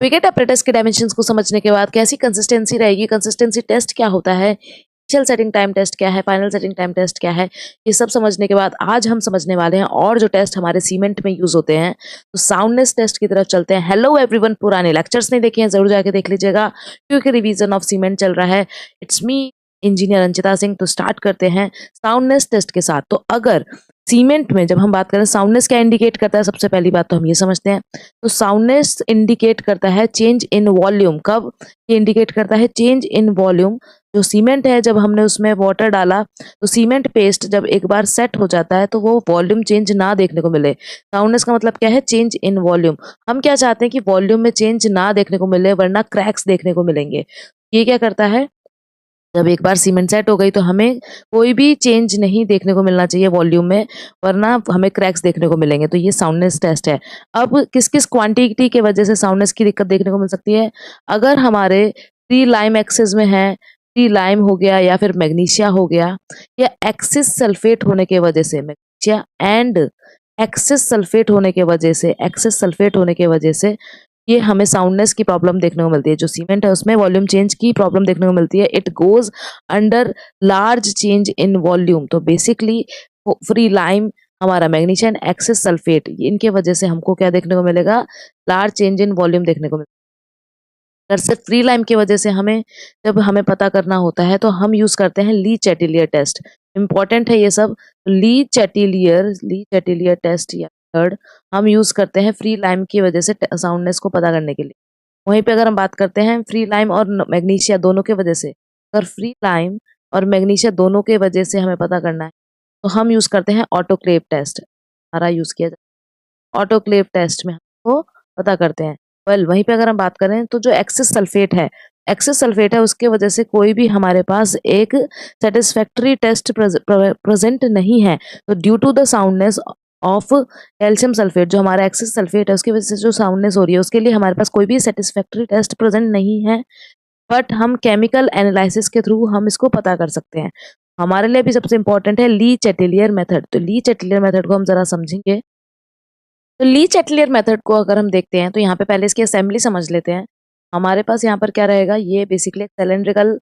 Wicket apparatus के dimensions को समझने के बाद कैसी कंसिस्टेंसी रहेगी, कंसिस्टेंसी टेस्ट क्या होता है, इनिशियल सेटिंग टाइम टेस्ट क्या है, फाइनल सेटिंग टाइम टेस्ट क्या है, ये सब समझने के बाद आज हम समझने वाले हैं और जो टेस्ट हमारे सीमेंट में यूज होते हैं। तो साउंडनेस टेस्ट की तरफ चलते हैं। हेलो एवरीवन, पुराने लेक्चर्स नहीं देखे हैं जरूर जाके देख लीजिएगा क्योंकि रिवीजन ऑफ सीमेंट चल रहा है। It's me engineer Anchita Singh. तो स्टार्ट करते हैं साउंडनेस टेस्ट के साथ। तो अगर सीमेंट में जब हम बात करें साउंडनेस क्या इंडिकेट करता है, सबसे पहली बात तो हम ये समझते हैं। तो साउंडनेस इंडिकेट करता है चेंज इन वॉल्यूम। कब ये इंडिकेट करता है? Change in volume. जो सीमेंट है जब हमने उसमें वाटर डाला तो सीमेंट पेस्ट जब एक बार सेट हो जाता है तो वो वॉल्यूम चेंज ना देखने को मिले। साउंडनेस का मतलब क्या है? Change in volume. हम क्या चाहते हैं कि वॉल्यूम में चेंज ना देखने को मिले वरना क्रैक्स देखने को मिलेंगे। ये क्या करता है? जब एक बार सीमेंट सेट हो गई तो हमें कोई भी चेंज नहीं देखने को मिलना चाहिए वॉल्यूम में, वरना हमें क्रैक्स देखने को मिलेंगे। तो ये साउंडनेस टेस्ट है। अब किस किस क्वांटिटी के वजह से साउंडनेस की दिक्कत देखने को मिल सकती है? अगर हमारे फ्री लाइम एक्सेस में है, फ्री लाइम हो गया या फिर मैग्नीशिया हो गया, या एक्सिस सल्फेट होने के वजह से, मैग्नीशिया एंड एक्सेस सल्फेट होने के वजह से, एक्सेस सल्फेट होने के वजह से ये हमें साउंडनेस की प्रॉब्लम देखने को मिलती है। जो सीमेंट है उसमें वॉल्यूम चेंज की प्रॉब्लम देखने को मिलती है। It goes under large change in volume. तो बेसिकली फ्री लाइम, हमारा मैग्नीशियम, एक्सेस सल्फेट, इनके वजह से हमको क्या देखने को मिलेगा? लार्ज चेंज इन वॉल्यूम देखने को मिलेगा। अगर सिर्फ फ्री लाइम की वजह से हमें जब हमें पता करना होता है तो हम यूज करते हैं ली चैटिलियर टेस्ट। इंपॉर्टेंट है ये सब। ली चैटिलियर टेस्ट या थर्ड हम यूज करते हैं फ्री लाइम की वजह से साउंडनेस को पता करने के लिए। वहीं पे अगर हम बात करते हैं फ्री लाइम और मैग्नीशिया दोनों के वजह से, अगर फ्री लाइम और मैग्नीशिया दोनों के वजह से हमें पता करना है तो हम यूज करते हैं ऑटोक्लेव टेस्ट। हमारा यूज किया जाता है ऑटोक्लेव टेस्ट में हमको पता करते हैं। वहीं पे अगर हम बात करें तो जो एक्सेस सल्फेट है उसके वजह से कोई भी हमारे पास एक सेटिस्फैक्टरी टेस्ट प्रेजेंट नहीं है। तो due to the soundness of calcium sulphate, जो हमारा एक्सेस सल्फेट है उसकी वजह से जो साउंडनेस हो रही है उसके लिए हमारे पास कोई भी सेटिस्फैक्टरी टेस्ट प्रेजेंट नहीं है। बट हम केमिकल एनालिसिस के थ्रू हम इसको पता कर सकते हैं। हमारे लिए भी सबसे इंपॉर्टेंट है ली चैटिलियर मेथड। तो ली चैटिलियर मेथड को हम जरा समझेंगे। तो ली चैटिलियर मेथड को अगर हम देखते हैं तो यहाँ पे पहले इसकी असेंबली समझ लेते हैं। हमारे पास यहाँ पर क्या रहेगा? ये बेसिकली सिलेंड्रिकल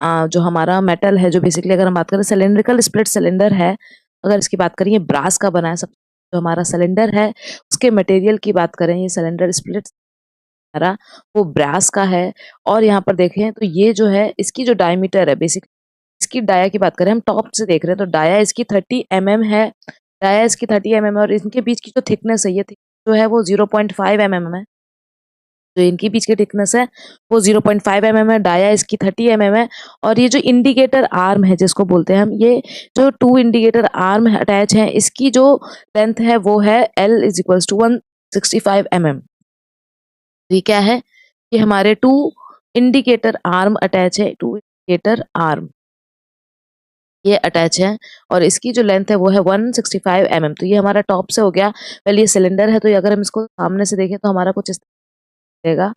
जो हमारा मेटल है, जो बेसिकली अगर हम बात करें सिलेंड्रिकल स्प्लिट सिलेंडर है। अगर इसकी बात करें ये ब्रास का बना है। सब जो हमारा सिलेंडर है उसके मटेरियल की बात करें, ये सिलेंडर स्प्लिट हमारा वो ब्रास का है। और यहाँ पर देखें तो ये जो है इसकी जो डायमीटर है, बेसिकली इसकी डाया की बात करें, हम टॉप से देख रहे हैं तो डाया इसकी 30 mm है। डाया इसकी 30 mm है और इनके बीच की जो थिकनेस है, ये जो है वो 0.5 mm है। जो इनकी बीच की थिकनेस है वो 0.5 mm है। डाया इसकी 30 mm है। और ये जो इंडिकेटर आर्म है जिसको बोलते हैं हम, ये जो 2 इंडिकेटर आर्म अटैच हैं, इसकी जो लेंथ है वो है L = 165 mm। ये क्या है? ये हमारे 2 इंडिकेटर आर्म अटैच है। 2 इंडिकेटर आर्म ये अटैच है और इसकी जो लेंथ है वो है 165 mm। तो ये हमारा टॉप से हो गया। पहले ये सिलेंडर है तो ये अगर हम इसको सामने से देखें तो हमारा कुछ इस देगा।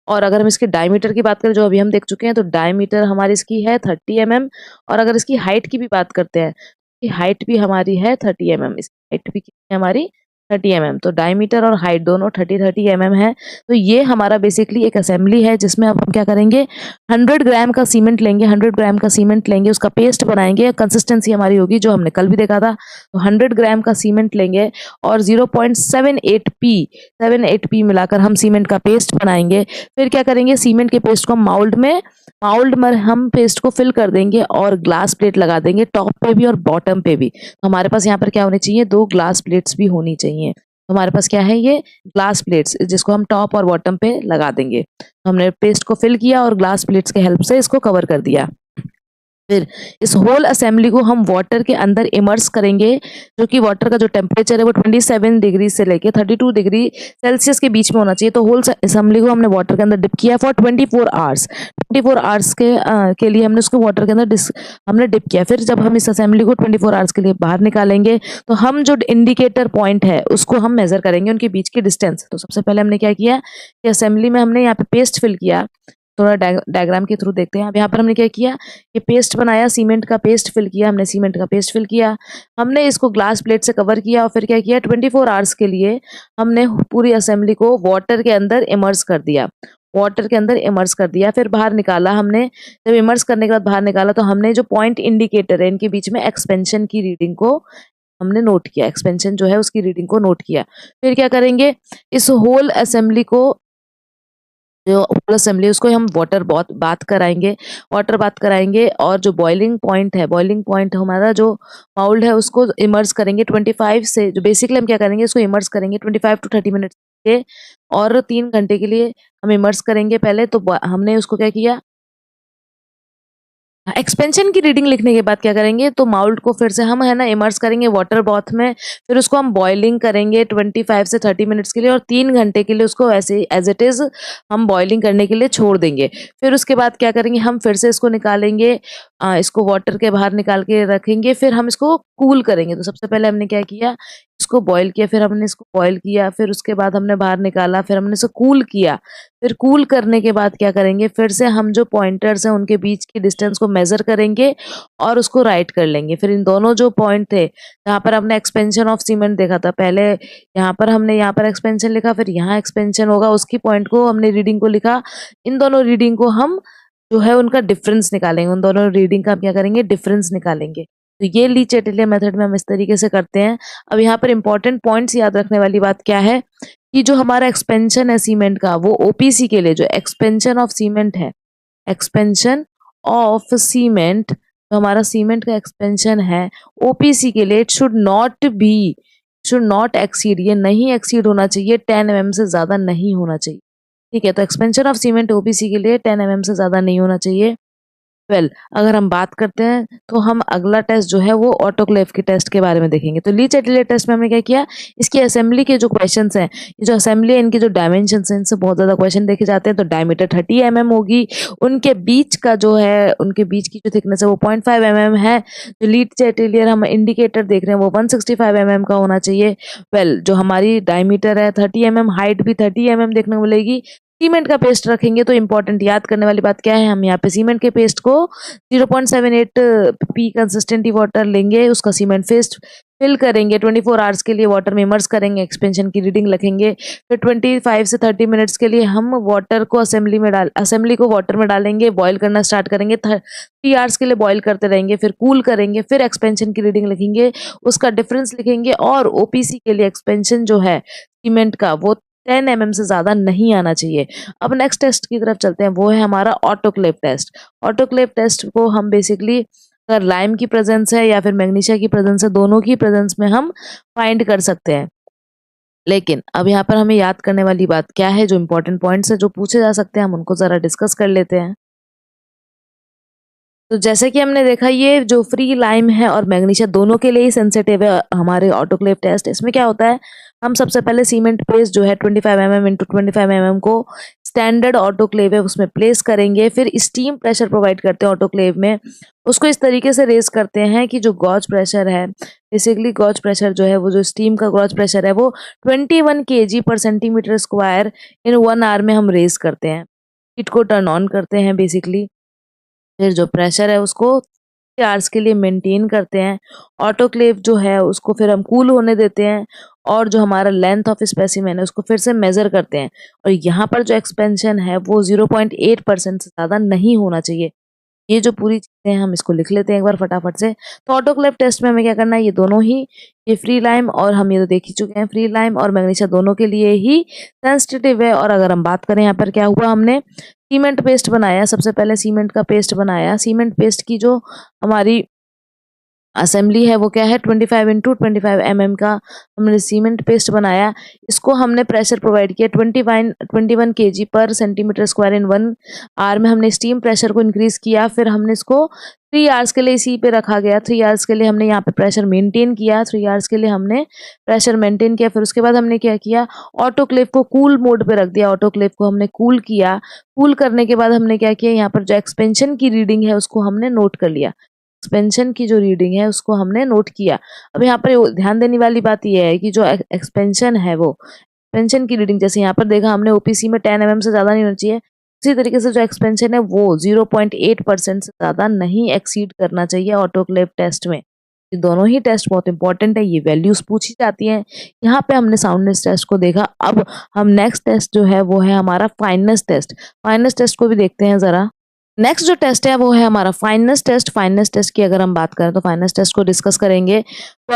और अगर हम इसके डायमीटर की बात करें जो अभी हम देख चुके हैं, तो डायमीटर हमारी इसकी है 30 mm। और अगर इसकी हाइट की भी बात करते हैं, हाइट भी हमारी है 30 mm। इसकी हाइट भी कितनी है हमारी? 30 mm। तो डायमीटर और हाइट दोनों 30 mm है। तो ये हमारा बेसिकली एक असेंबली है जिसमें अब हम क्या करेंगे? 100 ग्राम का सीमेंट लेंगे। 100 ग्राम का सीमेंट लेंगे, उसका पेस्ट बनाएंगे। कंसिस्टेंसी हमारी होगी जो हमने कल भी देखा था। तो 100 ग्राम का सीमेंट लेंगे और 0.78p मिलाकर हम सीमेंट का पेस्ट बनाएंगे। फिर क्या करेंगे? सीमेंट के पेस्ट को माउल्ड में हम पेस्ट को फिल कर देंगे और ग्लास प्लेट लगा देंगे, टॉप पे भी और बॉटम पे भी। तो हमारे पास यहाँ पर क्या होनी चाहिए? 2 ग्लास प्लेट्स भी होनी चाहिए। तो हमारे पास क्या है? ये ग्लास प्लेट्स, जिसको हम टॉप और बॉटम पे लगा देंगे। तो हमने पेस्ट को फिल किया और ग्लास प्लेट्स के हेल्प से इसको कवर कर दिया। फिर इस होल असेंबली को हम वाटर के अंदर इमर्स करेंगे, जो कि वाटर का जो टेम्परेचर है वो 27 डिग्री से लेके 32 डिग्री सेल्सियस के बीच में होना चाहिए। तो होल असेंबली को हमने वाटर के अंदर डिप किया फॉर 24 आवर्स। 24 आवर्स के लिए हमने उसको वाटर के अंदर हमने डिप किया। फिर जब हम इस असेंबली को 24 आवर्स के लिए बाहर निकालेंगे तो हम जो इंडिकेटर पॉइंट है उसको हम मेजर करेंगे, उनके बीच की डिस्टेंस। तो सबसे पहले हमने क्या किया कि असेंबली में हमने यहाँ पे पेस्ट फिल किया। थोड़ा डायग्राम के थ्रू देखते हैं। अब यहाँ पर हमने क्या किया, ये पेस्ट बनाया, सीमेंट का पेस्ट फिल किया, हमने सीमेंट का पेस्ट फिल किया, हमने इसको ग्लास प्लेट से कवर किया और फिर क्या किया, 24 आवर्स के लिए हमने पूरी असेंबली को वाटर के अंदर इमर्स कर दिया, वाटर के अंदर इमर्स कर दिया। फिर बाहर निकाला हमने, जब इमर्स करने के बाद बाहर निकाला तो हमने जो पॉइंट इंडिकेटर है इनके बीच में एक्सपेंशन की रीडिंग को हमने नोट किया, एक्सपेंशन जो है उसकी रीडिंग को नोट किया। फिर क्या करेंगे, इस होल असेंबली को, जो होल असेंबली उसको हम वाटर बाथ कराएंगे, वाटर बाथ कराएंगे और जो बॉइलिंग पॉइंट है, बॉइलिंग पॉइंट हमारा जो माउल्ड है उसको इमर्स करेंगे 25 से, जो बेसिकली हम क्या करेंगे इसको इमर्स करेंगे 25 टू 30 मिनट के और 3 घंटे के लिए हम इमर्स करेंगे। पहले तो हमने उसको क्या किया, एक्सपेंशन की रीडिंग लिखने के बाद क्या करेंगे, तो माउल्ड को फिर से हम है ना इमर्स करेंगे वाटर बाथ में, फिर उसको हम बॉइलिंग करेंगे 25 से 30 मिनट्स के लिए और 3 घंटे के लिए उसको ऐसे एज इट इज हम बॉइलिंग करने के लिए छोड़ देंगे। फिर उसके बाद क्या करेंगे, हम फिर से इसको निकालेंगे, इसको वाटर के बाहर निकाल के रखेंगे, फिर हम इसको कूल करेंगे। तो सबसे पहले हमने क्या किया, इसको बॉईल किया, फिर हमने इसको बॉईल किया, फिर उसके बाद हमने बाहर निकाला, फिर हमने इसको कूल किया। फिर कूल करने के बाद क्या करेंगे, फिर से हम जो पॉइंटर्स हैं उनके बीच की डिस्टेंस को मेजर करेंगे और उसको राइट कर लेंगे। फिर इन दोनों जो पॉइंट थे, यहाँ पर हमने एक्सपेंशन ऑफ सीमेंट देखा था, पहले यहाँ पर हमने यहाँ पर एक्सपेंशन लिखा, फिर यहाँ एक्सपेंशन होगा, उसकी पॉइंट को हमने रीडिंग को लिखा। इन दोनों रीडिंग को हम जो है उनका डिफरेंस निकालेंगे, उन दोनों रीडिंग का हम क्या करेंगे, डिफरेंस निकालेंगे। तो ये ली चैटेलियर मेथड में हम इस तरीके से करते हैं। अब यहाँ पर इंपॉर्टेंट पॉइंट्स याद रखने वाली बात क्या है कि जो हमारा एक्सपेंशन है सीमेंट का, वो ओपीसी के लिए जो एक्सपेंशन ऑफ सीमेंट है, एक्सपेंशन ऑफ सीमेंट, तो हमारा सीमेंट का एक्सपेंशन है ओपीसी के लिए, इट शुड नॉट एक्सीड, ये नहीं एक्सीड होना चाहिए, 10 mm से ज्यादा नहीं होना चाहिए। ठीक है, तो एक्सपेंशन ऑफ सीमेंट ओपीसी के लिए 10 mm से ज्यादा नहीं होना चाहिए। अगर हम बात करते हैं तो हम अगला टेस्ट जो है वो ऑटोक्लेव के टेस्ट के बारे में देखेंगे। तो ली चैटेलियर टेस्ट में हमने क्या किया, इसकी असेंबली के जो क्वेश्चंस हैं, ये जो असेंबली है इनके जो डायमेंशंस हैं इनसे बहुत ज्यादा क्वेश्चन देखे जाते हैं। तो डायमीटर 30 mm होगी, उनके बीच का जो है, उनके बीच की जो थिकनेस है वो 0.5 mm है। जो ली चैटेलियर हम इंडिकेटर देख रहे हैं वो 165 mm का होना चाहिए। जो हमारी डायमीटर है 30 mm, हाइट भी 30 mm देखने को मिलेगी। सीमेंट का पेस्ट रखेंगे तो इंपॉर्टेंट याद करने वाली बात क्या है, हम यहाँ पे सीमेंट के पेस्ट को 0.78 पी कंसिस्टेंटी वाटर लेंगे, उसका सीमेंट पेस्ट फिल करेंगे, 24 आवर्स के लिए वाटर में इमर्स करेंगे, एक्सपेंशन की रीडिंग लिखेंगे। फिर 25 से 30 मिनट्स के लिए हम वाटर को असेंबली को वाटर में डालेंगे, बॉईल करना स्टार्ट करेंगे, 3 आवर्स के लिए बॉईल करते रहेंगे, फिर कूल करेंगे, फिर एक्सपेंशन की रीडिंग लिखेंगे, उसका डिफरेंस लिखेंगे और ओपीसी के लिए एक्सपेंशन जो है सीमेंट का वो 10 mm से ज्यादा नहीं आना चाहिए। अब नेक्स्ट टेस्ट की तरफ चलते हैं, वो है हमारा ऑटोक्लेव टेस्ट। ऑटोक्लेव टेस्ट को हम बेसिकली अगर लाइम की प्रेजेंस है या फिर मैग्नीशिया की प्रेजेंस है, दोनों की प्रेजेंस में हम फाइंड कर सकते हैं। लेकिन अब यहाँ पर हमें याद करने वाली बात क्या है, जो इंपॉर्टेंट पॉइंट्स है जो पूछे जा सकते हैं, हम उनको जरा डिस्कस कर लेते हैं। तो जैसे कि हमने देखा, ये जो फ्री लाइम है और मैग्नीशिया दोनों के लिए ही सेंसिटिव है हमारे ऑटोक्लेव टेस्ट। इसमें क्या होता है, हम सबसे पहले सीमेंट पेस्ट जो है 25 mm इंटू 25 mm को स्टैंडर्ड ऑटोक्लेव है उसमें प्लेस करेंगे, फिर स्टीम प्रेशर प्रोवाइड करते हैं ऑटोक्लेव में, उसको इस तरीके से रेस करते हैं कि जो गॉज प्रेशर है, बेसिकली गॉज प्रेशर जो है वो जो स्टीम का गॉज प्रेशर है वो 21 kg पर सेंटीमीटर स्क्वायर इन 1 आवर में हम रेस करते हैं। हीट को टर्न ऑन करते हैं बेसिकली, फिर जो प्रेशर है उसको 3 आवर्स के लिए मेंटेन करते हैं। ऑटोक्लेव जो है उसको फिर हम कूल होने देते हैं और जो हमारा लेंथ ऑफ स्पेसिमेन है उसको फिर से मेजर करते हैं। और यहाँ पर जो एक्सपेंशन है वो 0.8% से ज़्यादा नहीं होना चाहिए। ये जो पूरी चीज़ें हैं हम इसको लिख लेते हैं एक बार फटाफट से। तो ऑटोक्लेव टेस्ट में हमें क्या करना है, ये दोनों ही, ये फ्री लाइम और हम ये तो देख ही चुके हैं, फ्री लाइम और मैग्नीशिया दोनों के लिए ही सेंसिटिव है। और अगर हम बात करें यहाँ पर क्या हुआ, हमने सीमेंट पेस्ट बनाया, सबसे पहले सीमेंट का पेस्ट बनाया, सीमेंट पेस्ट की जो हमारी असेंबली है वो क्या है 25 इंटू 25 mm का हमने सीमेंट पेस्ट बनाया, इसको हमने प्रेशर प्रोवाइड किया 21 kg पर सेंटीमीटर स्क्वायर इन 1 आवर में, हमने स्टीम प्रेशर को इंक्रीज किया, फिर हमने इसको 3 आवर्स के लिए इसी पे रखा गया, 3 आवर्स के लिए हमने यहाँ पे प्रेशर मेंटेन किया, 3 आवर्स के लिए हमने प्रेशर मेंटेन किया। फिर उसके बाद हमने क्या किया, ऑटोक्लेव को कूल मोड पे रख दिया, ऑटोक्लेव को हमने कूल किया, कूल करने के बाद हमने क्या किया, यहाँ पर जो एक्सपेंशन की रीडिंग है उसको हमने नोट कर लिया, एक्सपेंशन की जो रीडिंग है उसको हमने नोट किया। अब यहाँ पर ध्यान देने वाली बात यह है कि जो एक्सपेंशन है वो एक्सपेंशन की रीडिंग, जैसे यहाँ पर देखा हमने ओपीसी में 10 mm से ज्यादा नहीं होना चाहिए, इसी तरीके से जो एक्सपेंशन है वो 0.8% से ज़्यादा नहीं एक्सीड करना चाहिए ऑटोक्लेव टेस्ट में। ये दोनों ही टेस्ट बहुत इंपॉर्टेंट है, ये वैल्यूज़ पूछी जाती हैं। यहाँ पे हमने साउंडनेस टेस्ट को देखा, अब हम नेक्स्ट टेस्ट जो है वो है हमारा फाइननेस टेस्ट। फाइननेस टेस्ट को भी देखते हैं ज़रा। नेक्स्ट जो टेस्ट है वो है हमारा फाइननेस टेस्ट। फाइननेस टेस्ट की अगर हम बात करें तो फाइननेस टेस्ट को डिस्कस करेंगे।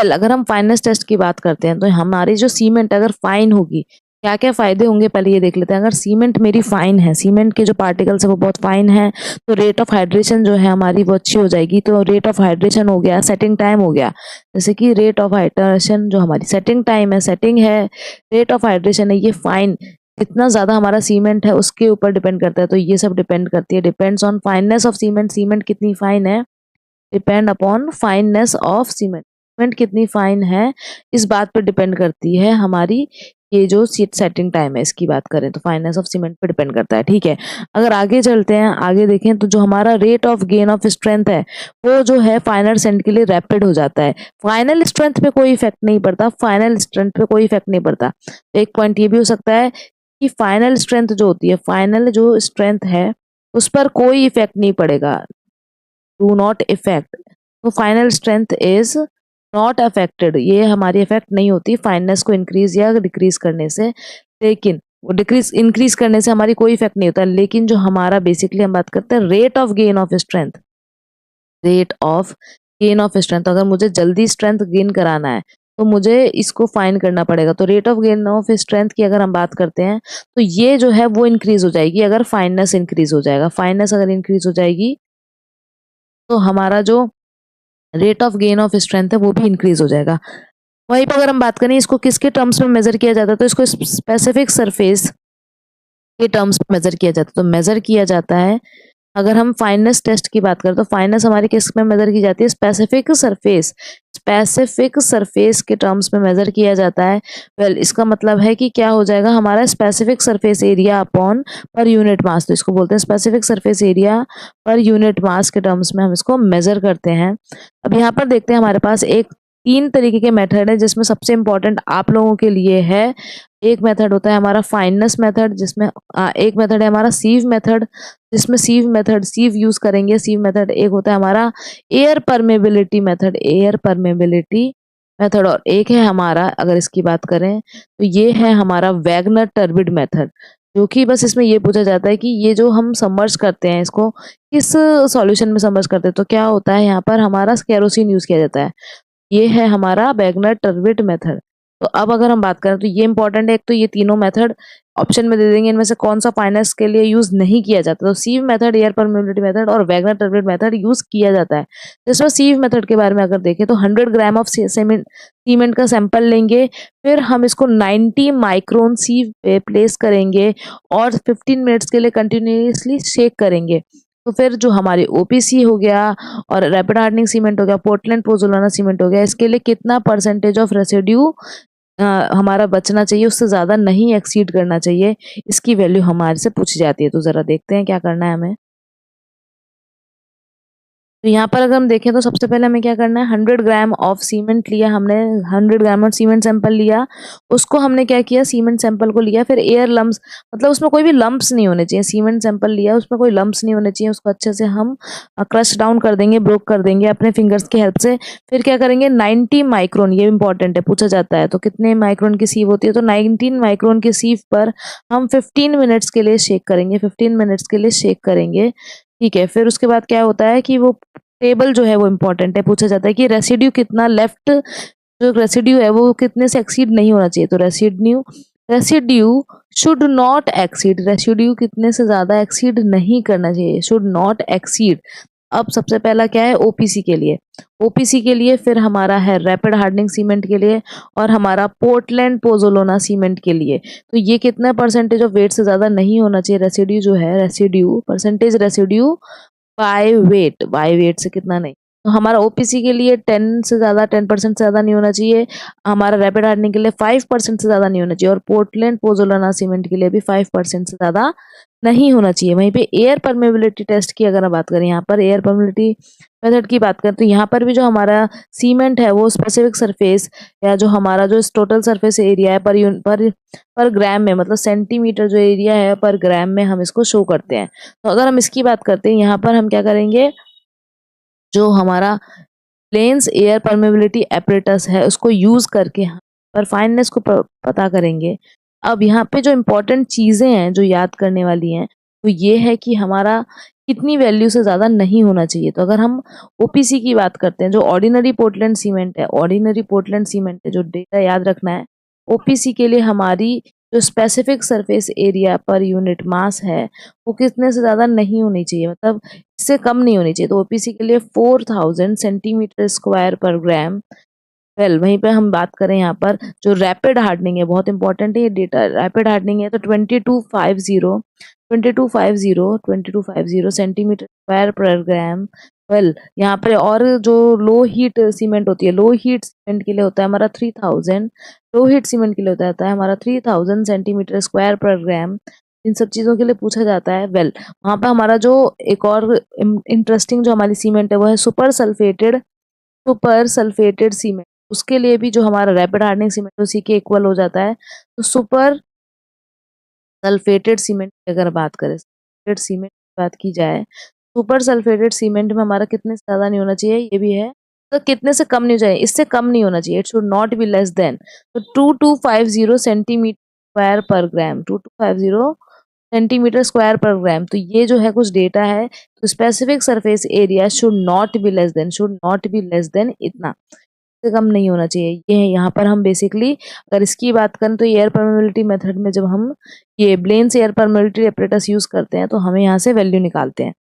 अगर हम फाइननेस टेस्ट की बात करते हैं तो हमारी जो सीमेंट अगर फाइन होगी, क्या-क्या फ़ायदे होंगे पहले ये देख लेते हैं। अगर सीमेंट मेरी फाइन है, सीमेंट के जो पार्टिकल्स है वो बहुत फाइन है, तो रेट ऑफ हाइड्रेशन जो है हमारी वो अच्छी हो जाएगी। तो रेट ऑफ हाइड्रेशन हो गया, सेटिंग टाइम हो गया। जैसे कि रेट ऑफ हाइड्रेशन जो हमारी सेटिंग टाइम है, सेटिंग है, रेट ऑफ हाइड्रेशन है, ये फाइन कितना ज़्यादा हमारा सीमेंट है उसके ऊपर डिपेंड करता है। तो ये सब डिपेंड करती है, depends on fineness of cement. Cement कितनी फाइन है, depend upon fineness of cement. Cement कितनी फाइन है इस बात पर डिपेंड करती है हमारी ये जो सेटिंग टाइम है, इसकी बात करें तो फाइननेस ऑफ सीमेंट पे डिपेंड करता है। ठीक है, अगर आगे चलते हैं, आगे देखें तो जो हमारा rate of gain of strength है वो जो है फाइनल स्ट्रेंथ के लिए रैपिड हो जाता है। फाइनल स्ट्रेंथ पे कोई इफेक्ट नहीं पड़ता, फाइनल स्ट्रेंथ पे कोई इफेक्ट नहीं पड़ता। एक पॉइंट ये भी हो सकता है कि फाइनल स्ट्रेंथ जो होती है, फाइनल जो स्ट्रेंथ है उस पर कोई इफेक्ट नहीं पड़ेगा, डू नॉट इफेक्ट। तो final strength is not affected, ये हमारी इफेक्ट नहीं होती फाइननेस को इंक्रीज या डिक्रीज करने से। लेकिन वो डिक्रीज इंक्रीज करने से हमारी कोई इफेक्ट नहीं होता। लेकिन जो हमारा बेसिकली हम बात करते हैं rate of gain of strength, rate of gain of strength, अगर मुझे जल्दी स्ट्रेंथ गेन कराना है तो मुझे इसको फाइन करना पड़ेगा। तो rate of gain of strength की अगर हम बात करते हैं तो ये जो है वो इंक्रीज हो जाएगी अगर फाइननेस इंक्रीज हो जाएगा। फाइननेस अगर इंक्रीज हो जाएगी तो हमारा जो rate of gain of strength है वो भी इंक्रीज हो जाएगा। वहीं पर अगर हम बात करें इसको किसके टर्म्स में मेजर किया जाता है तो इसको स्पेसिफिक सरफेस के टर्म्स में मेजर किया जाता है। तो मेजर किया जाता है, अगर हम फाइननेस टेस्ट की बात करें तो फाइननेस हमारी किस में मेजर की जाती है, स्पेसिफिक सरफेस, स्पेसिफिक सरफेस के टर्म्स में मेजर किया जाता है। इसका मतलब है कि क्या हो जाएगा हमारा specific surface area upon per unit mass. तो इसको बोलते हैं specific surface area per unit mass के टर्म्स में हम इसको मेजर करते हैं। अब यहाँ पर देखते हैं हमारे पास एक 3 तरीके के मेथड है जिसमें सबसे इम्पोर्टेंट आप लोगों के लिए है। एक मेथड होता है हमारा फाइननेस मेथड, जिसमें एक मेथड है हमारा सीव मेथड, जिसमें सीव यूज करेंगे। सीव मेथड एक होता है हमारा air permeability method, air permeability method, और एक है हमारा, अगर इसकी बात करें तो ये है हमारा वैगनर टर्बिड मेथड, जो कि बस इसमें ये पूछा जाता है कि ये जो हम सबमर्ज करते हैं इसको किस सॉल्यूशन में सबमर्ज करते हैं। तो क्या होता है यहाँ पर हमारा केरोसिन यूज किया जाता है। ये है हमारा वैगनर टर्बिड मेथड। तो अब अगर हम बात करें तो ये इंपॉर्टेंट है, एक तो ये तीनों मेथड ऑप्शन में दे देंगे, इनमें से कौन सा फाइननेस के लिए यूज नहीं किया जाता। तो सीव मेथड, एयर परमेबिलिटी मेथड और वैगनर टर्बिड मेथड यूज किया जाता है। जैसे सीव मेथड के बारे में अगर देखें तो 100 ग्राम ऑफ सीमेंट का सैंपल लेंगे, फिर हम इसको 90 माइक्रोन सीव पे प्लेस करेंगे और 15 मिनट्स के लिए कंटिन्यूसली शेक करेंगे। तो फिर जो हमारी ओपीसी हो गया और रैपिड हार्डनिंग सीमेंट हो गया, पोर्टलैंड पोज़ोलाना सीमेंट हो गया, इसके लिए कितना परसेंटेज ऑफ रेसिड्यू हमारा बचना चाहिए, उससे ज़्यादा नहीं एक्सीड करना चाहिए, इसकी वैल्यू हमारे से पूछी जाती है। तो ज़रा देखते हैं क्या करना है हमें। तो यहाँ पर अगर हम देखें तो सबसे पहले हमें क्या करना है, 100 ग्राम ऑफ सीमेंट लिया हमने, 100 ग्राम ऑफ सीमेंट सैंपल लिया, उसको हमने क्या किया, सीमेंट सैंपल को लिया, फिर एयर लम्प्स, मतलब उसमें कोई भी लम्प्स नहीं होने चाहिए। सीमेंट सैंपल लिया, उसमें कोई लम्प्स नहीं होने चाहिए, उसको अच्छे से हम क्रश डाउन कर देंगे, ब्रोक कर देंगे अपने फिंगर्स की हेल्प से। फिर क्या करेंगे, 90 माइक्रोन, ये इंपॉर्टेंट है, पूछा जाता है, तो कितने माइक्रोन की सीव होती है, तो 19 माइक्रोन की सीव पर हम 15 मिनट्स के लिए शेक करेंगे, 15 मिनट्स के लिए शेक करेंगे। ठीक है, फिर उसके बाद क्या होता है कि वो टेबल जो है वो इम्पोर्टेंट है, पूछा जाता है कि रेसिड्यू कितना लेफ्ट, जो रेसिड्यू है वो कितने से एक्सीड नहीं होना चाहिए। तो residue should not exceed, residue कितने से ज्यादा एक्सीड नहीं करना चाहिए, शुड नॉट एक्सीड। अब सबसे पहला क्या है, ओपीसी के लिए, ओपीसी के लिए, फिर हमारा है रैपिड हार्डनिंग सीमेंट के लिए और हमारा पोर्टलैंड पोज़ोलाना सीमेंट के लिए। तो ये कितना परसेंटेज ऑफ वेट से ज्यादा नहीं होना चाहिए रेसिड्यू जो है, residue percentage residue by weight से कितना नहीं। तो हमारा ओपीसी के लिए 10 से ज्यादा, 10% से ज्यादा नहीं होना चाहिए, हमारा रैपिड हार्डनिंग के लिए 5% से ज्यादा नहीं होना चाहिए, और पोर्टलैंड पोज़ोलाना सीमेंट के लिए भी 5% से ज्यादा नहीं होना चाहिए। वहीं पे एयर परमेबिलिटी टेस्ट की अगर हम बात करें, यहाँ पर एयर परमेबिलिटी मेथड की बात करें तो यहाँ पर भी जो हमारा सीमेंट है वो स्पेसिफिक सरफेस या जो हमारा जो टोटल सरफेस एरिया है पर ग्राम में, मतलब सेंटीमीटर जो एरिया है पर ग्राम में हम इसको शो करते हैं। तो अगर हम इसकी बात करते हैं यहाँ पर हम क्या करेंगे, जो हमारा प्लेन्स एयर परमेबिलिटी एपरेटस है उसको यूज करके हम पर फाइननेस को पता करेंगे। अब यहाँ पे जो इम्पोर्टेंट चीजें हैं जो याद करने वाली हैं वो ये है कि हमारा कितनी वैल्यू से ज्यादा नहीं होना चाहिए। तो अगर हम ओपीसी की बात करते हैं, जो ऑर्डिनरी पोर्टलैंड सीमेंट है, ऑर्डिनरी पोर्टलैंड सीमेंट है, जो डेटा याद रखना है ओपीसी के लिए हमारी जो specific surface area per unit mass है वो कितने से ज्यादा नहीं होनी चाहिए, मतलब इससे कम नहीं होनी चाहिए। तो ओपीसी के लिए 4000 सेंटीमीटर स्क्वायर पर ग्राम। वहीं पे हम बात करें यहाँ पर जो रैपिड हार्डनिंग है, बहुत इंपॉर्टेंट है ये डेटा, रैपिड हार्डनिंग है तो 2250 सेंटीमीटर स्क्वायर पर ग्राम। यहाँ पर और जो लो हीट सीमेंट होती है, लो हीट सीमेंट के लिए होता है हमारा 3000, लो हीट सीमेंट के लिए होता है हमारा 3000 सेंटीमीटर स्क्वायर पर ग्राम। इन सब चीजों के लिए पूछा जाता है। वहाँ पर हमारा जो एक और इंटरेस्टिंग जो हमारी सीमेंट है वो है सुपर सल्फेटेड सीमेंट। उसके लिए भी जो हमारा रैपिड हार्डनिंग सीमेंट उसी के इक्वल हो जाता है। तो सुपर सल्फेटेड सीमेंट की अगर बात करें, सल्फेटेड सीमेंट की बात की जाए, सुपर सल्फेटेड सीमेंट में हमारा कितने से ज्यादा नहीं होना चाहिए, ये भी है तो कितने से कम नहीं हो जाए, इससे कम नहीं होना चाहिए, it should not be less than तो 2250 सेंटीमीटर स्क्वायर पर ग्राम, 2250 सेंटीमीटर स्क्वायर पर ग्राम। तो ये जो है कुछ डेटा है, तो specific surface area should not be less than इतना से कम नहीं होना चाहिए। ये है यहाँ पर हम बेसिकली अगर इसकी बात करें तो एयर परमेबिलिटी मेथड में जब हम ये Blaine's air permeability apparatus use करते हैं तो हमें यहाँ से वैल्यू निकालते हैं।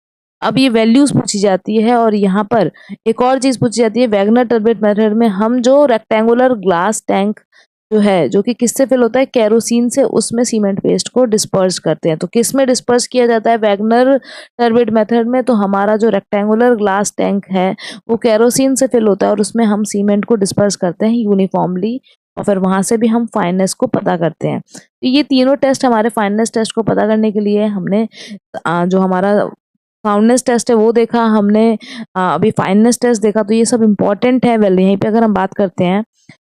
अब ये वैल्यूज पूछी जाती है और यहाँ पर एक और चीज पूछी जाती है, वैगनर टर्बिट मेथड में हम जो रेक्टेंगुलर ग्लास टैंक जो है जो कि किससे फिल होता है, केरोसिन से, उसमें सीमेंट पेस्ट को डिस्पर्स करते हैं। तो किस में डिस्पर्स किया जाता है वैगनर टर्बिट मेथड में, तो हमारा जो रेक्टेंगुलर ग्लास टैंक है वो केरोसिन से फिल होता है और उसमें हम सीमेंट को डिस्पर्स करते हैं यूनिफॉर्मली और फिर वहां से भी हम फाइननेस को पता करते हैं। तो ये तीनों टेस्ट हमारे फाइननेस टेस्ट को पता करने के लिए हमने जो हमारा साउंडनेस टेस्ट है वो देखा हमने, अभी फाइननेस टेस्ट देखा। तो ये सब इंपॉर्टेंट है। यहीं पे अगर हम बात करते हैं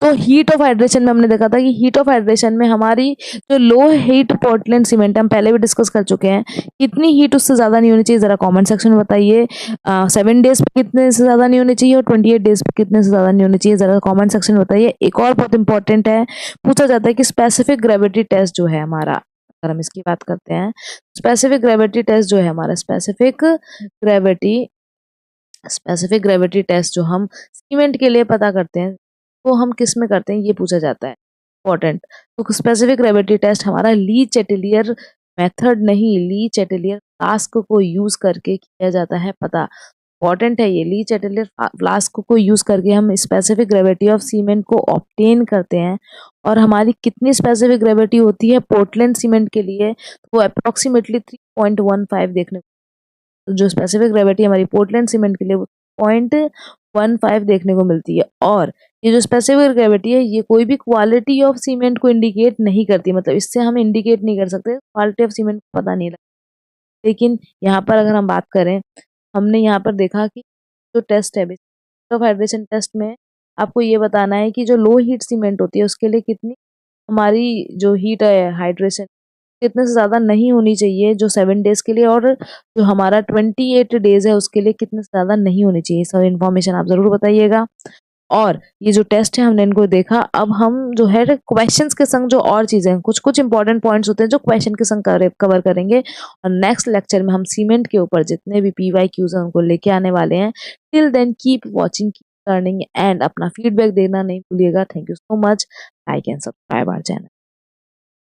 तो हीट ऑफ हाइड्रेशन में हमने देखा था कि हीट ऑफ हाइड्रेशन में हमारी जो लो हीट पोर्टलैंड सीमेंट हम पहले भी डिस्कस कर चुके हैं, कितनी हीट उससे ज्यादा नहीं होनी चाहिए, जरा कमेंट सेक्शन में बताइए। 7 डेज पे कितने से ज्यादा नहीं होनी चाहिए और 28 डेज पे कितने से ज्यादा नहीं होनी चाहिए, जरा कमेंट सेक्शन में बताइए। एक और बहुत इंपॉर्टेंट है, पूछा जाता है कि स्पेसिफिक ग्रेविटी टेस्ट जो है हमारा, अगर हम इसकी बात करते हैं, स्पेसिफिक ग्रेविटी टेस्ट जो है हमारा, स्पेसिफिक ग्रेविटी टेस्ट जो हम सीमेंट के लिए पता करते हैं वो हम किस में करते हैं, ये पूछा जाता है, इंपॉर्टेंट। तो स्पेसिफिक ग्रेविटी टेस्ट हमारा ली चैटेलियर मेथड नहीं, ली चैटेलियर फ्लास्क को यूज करके किया जाता है पता। इंपॉर्टेंट है ये, ली चैटेलियर फ्लास्क को यूज करके हम स्पेसिफिक ग्रेविटी ऑफ सीमेंट को ऑब्टेन करते हैं। और हमारी कितनी स्पेसिफिक ग्रेविटी होती है पोर्टलैंड सीमेंट के लिए, वो अप्रोक्सीमेटली 3.15 देखने, जो स्पेसिफिक ग्रेविटी हमारी पोर्टलैंड सीमेंट के लिए वो 0.15 देखने को मिलती है। और ये जो स्पेसिफिक ग्रेविटी है ये कोई भी क्वालिटी ऑफ सीमेंट को इंडिकेट नहीं करती, मतलब इससे हम इंडिकेट नहीं कर सकते, क्वालिटी ऑफ सीमेंट को पता नहीं लगता। लेकिन यहाँ पर अगर हम बात करें, हमने यहाँ पर देखा कि जो टेस्ट है ऑफ हाइड्रेशन टेस्ट में आपको ये बताना है कि जो लो हीट सीमेंट होती है उसके लिए कितनी हमारी जो हीट है हाइड्रेशन कितने से ज्यादा नहीं होनी चाहिए जो 7 डेज के लिए, और जो हमारा 28 डेज है उसके लिए कितने से ज्यादा नहीं होनी चाहिए। सब इन्फॉर्मेशन आप जरूर बताइएगा। और ये जो टेस्ट है हमने इनको देखा, अब हम जो है क्वेश्चंस के संग जो और चीजें कुछ कुछ इंपॉर्टेंट पॉइंट्स होते हैं जो क्वेश्चन के संग कवर करेंगे। और नेक्स्ट लेक्चर में हम सीमेंट के ऊपर जितने भी PYQs हैं उनको लेके आने वाले हैं। Till then keep watching, keep learning and अपना फीडबैक देना नहीं भूलिएगा। Thank you so much. Like and subscribe our channel.